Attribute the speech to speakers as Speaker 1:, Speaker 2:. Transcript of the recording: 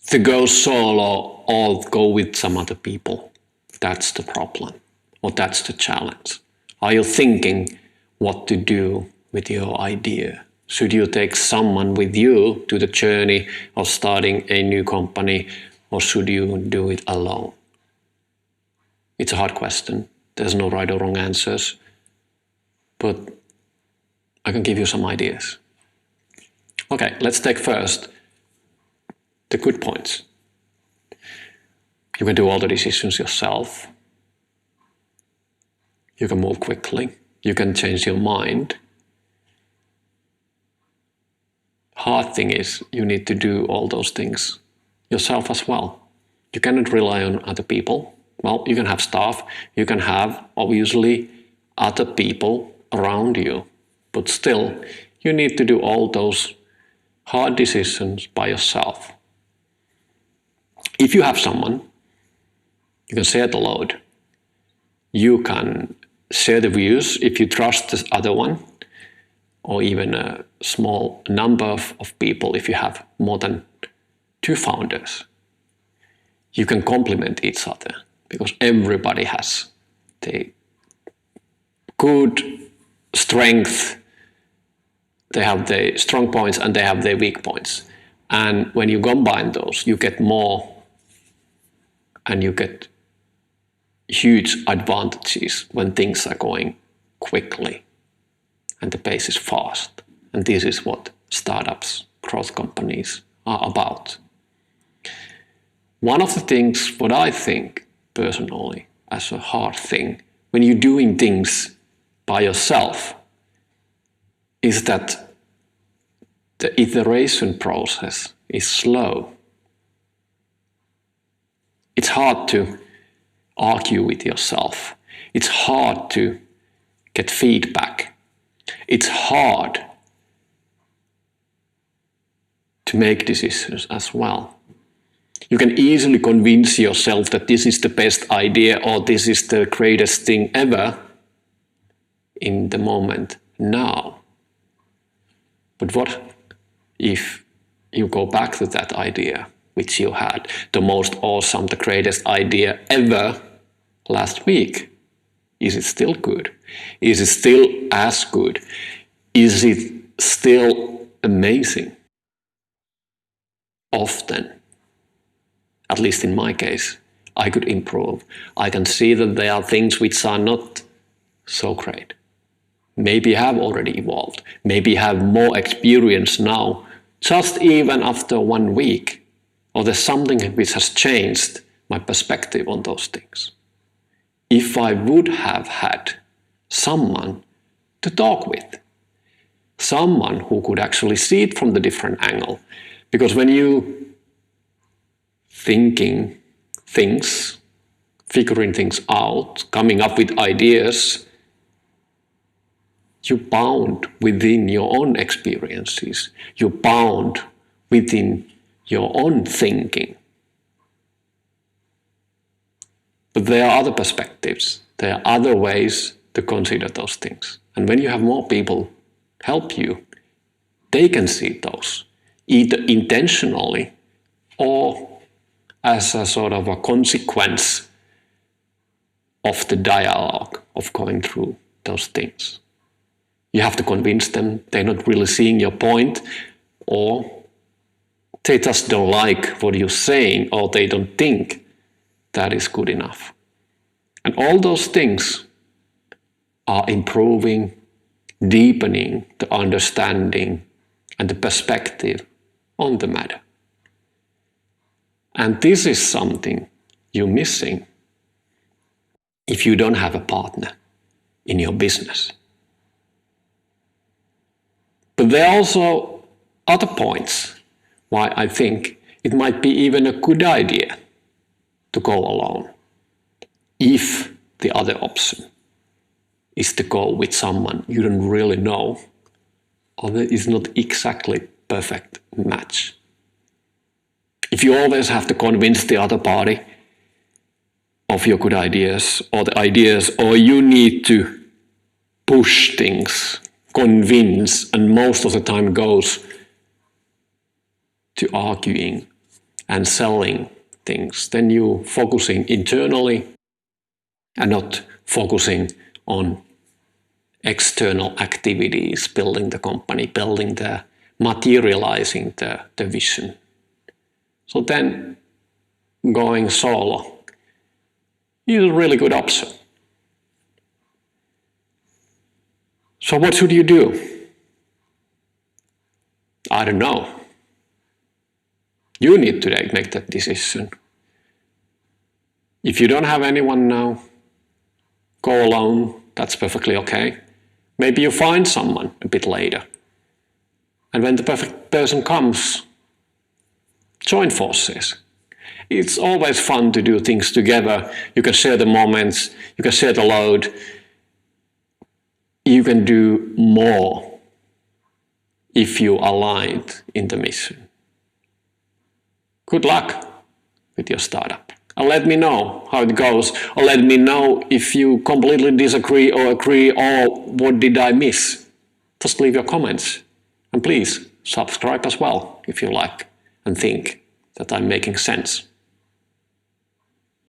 Speaker 1: to go solo or go with some other people. That's the problem, or that's the challenge. Are you thinking what to do with your idea? Should you take someone with you to the journey of starting a new company, or should you do it alone? It's a hard question. There's no right or wrong answers, but I can give you some ideas. Okay, let's take first the good points. You can do all the decisions yourself. You can move quickly. You can change your mind. Hard thing is you need to do all those things yourself as well. You cannot rely on other people. Well, you can have staff. You can have, obviously, other people around you. But still, you need to do all those hard decisions by yourself. If you have someone, you can share the load. You can share the views if you trust the other one, or even a small number of people if you have more than 2 founders. You can complement each other because everybody has the good strength. They have the strong points and they have their weak points. And when you combine those, you get more and you get huge advantages when things are going quickly and the pace is fast. And this is what startups, growth companies are about. One of the things, what I think personally as a hard thing, when you're doing things by yourself, is that the iteration process is slow. It's hard to argue with yourself. It's hard to get feedback. It's hard to make decisions as well. You can easily convince yourself that this is the best idea or this is the greatest thing ever in the moment now. But what if you go back to that idea which you had, the most awesome, the greatest idea ever last week? Is it still good? Is it still as good? Is it still amazing? Often, at least in my case, I could improve. I can see that there are things which are not so great. Maybe have already evolved. Maybe have more experience now, just even after 1 week. Or there's something which has changed my perspective on those things. If I would have had someone to talk with, someone who could actually see it from the different angle. Because when you thinking things, figuring things out, coming up with ideas, you're bound within your own experiences. You're bound within your own thinking. But there are other perspectives. There are other ways to consider those things. And when you have more people help you, they can see those, either intentionally or as a sort of a consequence of the dialogue of going through those things. You have to convince them they're not really seeing your point, or they just don't like what you're saying, or they don't think that is good enough. And all those things are improving, deepening the understanding and the perspective on the matter. And this is something you're missing if you don't have a partner in your business. But there are also other points why I think it might be even a good idea to go alone, if the other option is to go with someone you don't really know, or that is not exactly perfect match. If you always have to convince the other party of your good ideas, or the ideas, or you need to push things, convince, and most of the time goes to arguing and selling things, then you focusing internally and not focusing on external activities, building the company, materializing the vision. So then going solo is a really good option. So what should you do? I don't know. You need to make that decision. If you don't have anyone now, go alone. That's perfectly okay. Maybe you find someone a bit later. And when the perfect person comes, join forces. It's always fun to do things together. You can share the moments, you can share the load. You can do more if you aligned in the mission. Good luck with your startup. And let me know how it goes, or let me know if you completely disagree or agree, or what did I miss. Just leave your comments. And please subscribe as well if you like and think that I'm making sense.